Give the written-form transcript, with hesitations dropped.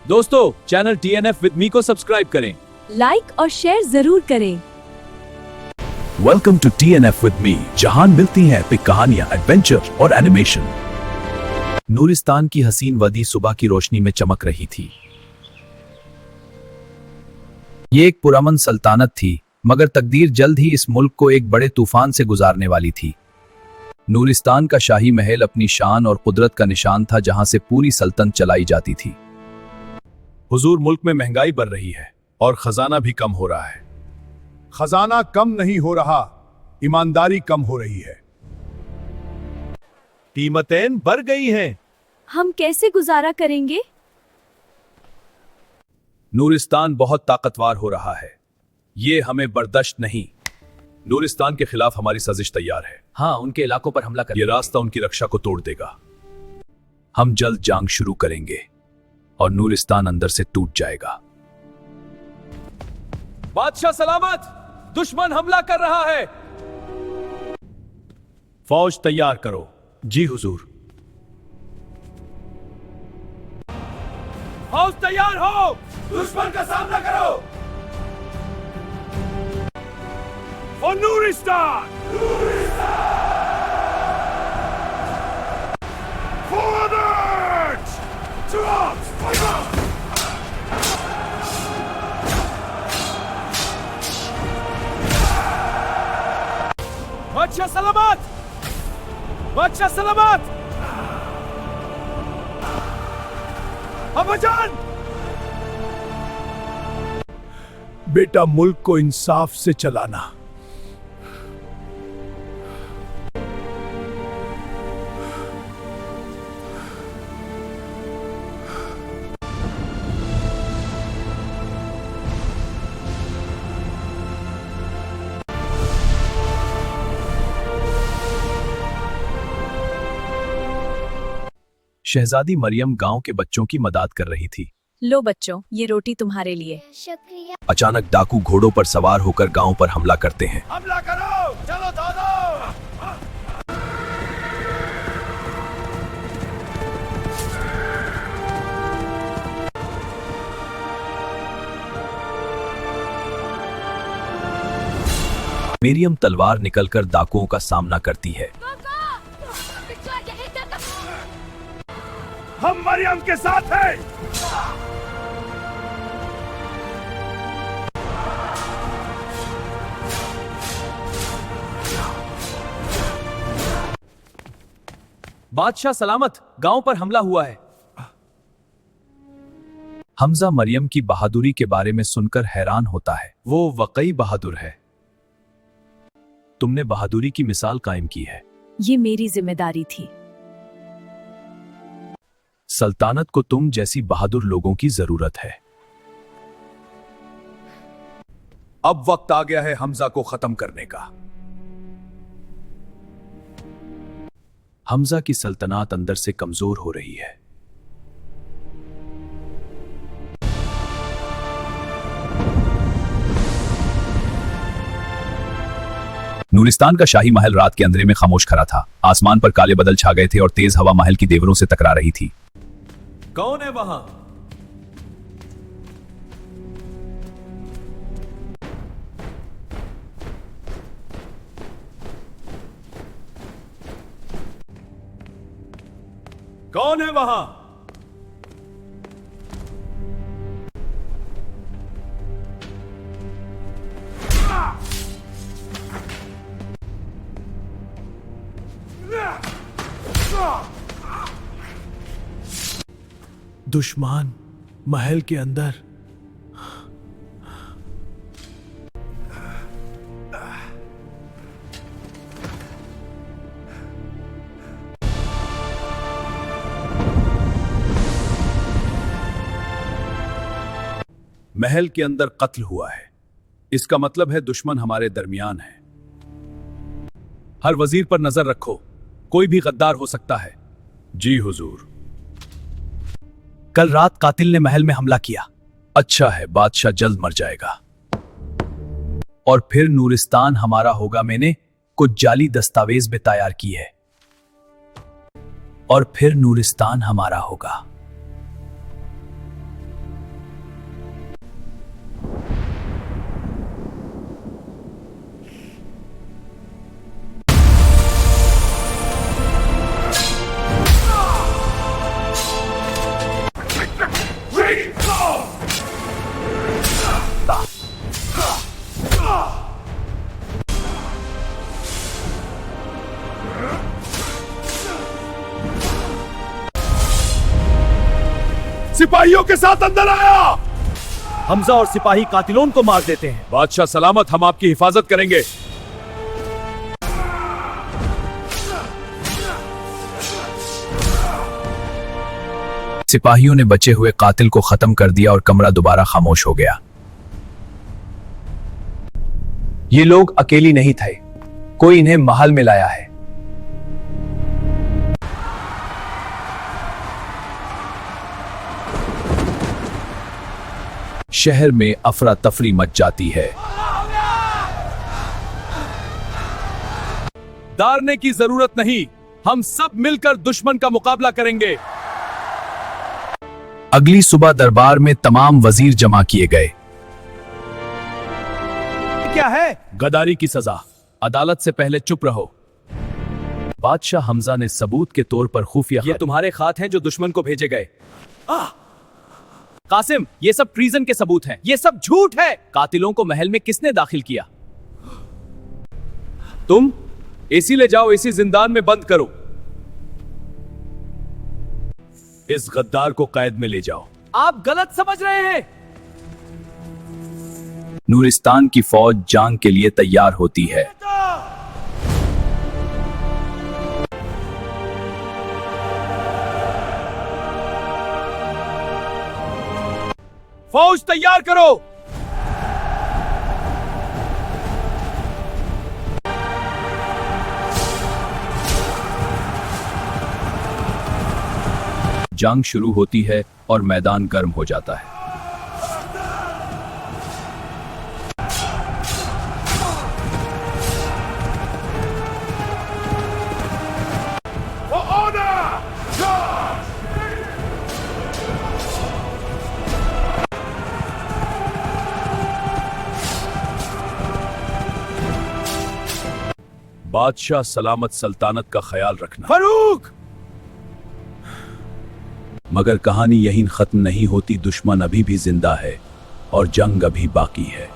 दोस्तों, channel TNF with मी को subscribe करें। लाइक और शेयर जरूर करें। Welcome to TNF with me, जहां मिलती हैं एपिक कहानियां, एडवेंचर और एनिमेशन। नूरिस्तान की हसीन वादी सुबह की रोशनी में चमक रही थी। ये एक पुरअमन सल्तनत थी, मगर तकदीर जल्द ही इस मुल्क को एक बड़े तूफान से गुजारने वाली थी। नूरिस्तान का शाही महल अपनी शान और कुदरत का निशान था, जहां से पूरी सल्तनत चलाई जाती थी। हुजूर, मुल्क में महंगाई बढ़ रही है और खजाना भी कम हो रहा है। खजाना कम नहीं हो रहा, ईमानदारी कम हो रही है। कीमतें बढ़ गई हैं। हम कैसे गुजारा करेंगे? नूरिस्तान बहुत ताकतवर हो रहा है, ये हमें बर्दाश्त नहीं। नूरिस्तान के खिलाफ हमारी साजिश तैयार है। हाँ, उनके इलाकों पर हमला कर। ये रास्ता उनकी रक्षा को तोड़ देगा। हम जल्द जंग शुरू करेंगे और नूरिस्तान अंदर से टूट जाएगा। बादशाह सलामत, दुश्मन हमला कर रहा है। फौज तैयार करो। जी हुजूर। फौज तैयार हो, दुश्मन का सामना करो। और Nuristan Forward! To arms! Fire! बादशाह सलामत, बादशाह सलामत। अब्बाजान, बेटा, मुल्क को इंसाफ से चलाना। शहजादी मरियम गांव के बच्चों की मदद कर रही थी। लो बच्चों, ये रोटी तुम्हारे लिए। अचानक डाकू घोड़ों पर सवार होकर गांव पर हमला करते हैं। हमला करो, चलो दौड़ो। मरियम तलवार निकलकर डाकुओं का सामना करती है। हम मरियम के साथ हैं। बादशाह सलामत, गांव पर हमला हुआ है। हमजा मरियम की बहादुरी के बारे में सुनकर हैरान होता है। वो वाकई बहादुर है। तुमने बहादुरी की मिसाल कायम की है। ये मेरी जिम्मेदारी थी। सल्तनत को तुम जैसी बहादुर लोगों की जरूरत है। अब वक्त आ गया है हमजा को खत्म करने का। हमजा की सल्तनत अंदर से कमजोर हो रही है। नूरिस्तान का शाही महल रात के अंधेरे में खामोश खड़ा था। आसमान पर काले बादल छा गए थे और तेज हवा महल की दीवारों से टकरा रही थी। कौन है वहां? कौन है वहां? दुश्मन महल के अंदर। महल के अंदर कत्ल हुआ है। इसका मतलब है दुश्मन हमारे दरमियान है। हर वजीर पर नजर रखो, कोई भी गद्दार हो सकता है। जी हुजूर। कल रात कातिल ने महल में हमला किया। अच्छा है, बादशाह जल्द मर जाएगा और फिर नूरिस्तान हमारा होगा। मैंने कुछ जाली दस्तावेज भी तैयार की है और फिर नूरिस्तान हमारा होगा। सिपाहियों के साथ अंदर आया। हमजा और सिपाही कातिलों को मार देते हैं। बादशाह सलामत, हम आपकी हिफाजत करेंगे। सिपाहियों ने बचे हुए कातिल को खत्म कर दिया और कमरा दोबारा खामोश हो गया। ये लोग अकेली नहीं थे, कोई इन्हें महल में लाया है। शहर में अफरा तफरी मच जाती है। डरने की जरूरत नहीं, हम सब मिलकर दुश्मन का मुकाबला करेंगे। अगली सुबह दरबार में तमाम वजीर जमा किए गए। क्या है? गद्दारी की सजा। अदालत से पहले चुप रहो। बादशाह हमजा ने सबूत के तौर पर खुफिया ये तुम्हारे खात हैं जो दुश्मन को भेजे गए। कासिम, ये सब ट्रीजन के सबूत हैं। ये सब झूठ है। कातिलों को महल में किसने दाखिल किया? तुम एसी ले जाओ, एसी जिंदान में बंद करो। इस गद्दार को कैद में ले जाओ। आप गलत समझ रहे हैं। नूरिस्तान की फौज जंग के लिए तैयार होती है। फौज तैयार करो। जंग शुरू होती है और मैदान गर्म हो जाता है। बादशाह सलामत सल्तनत का ख्याल रखना। फरूक! मगर कहानी यहीं खत्म नहीं होती। दुश्मन अभी भी जिंदा है और जंग अभी बाकी है।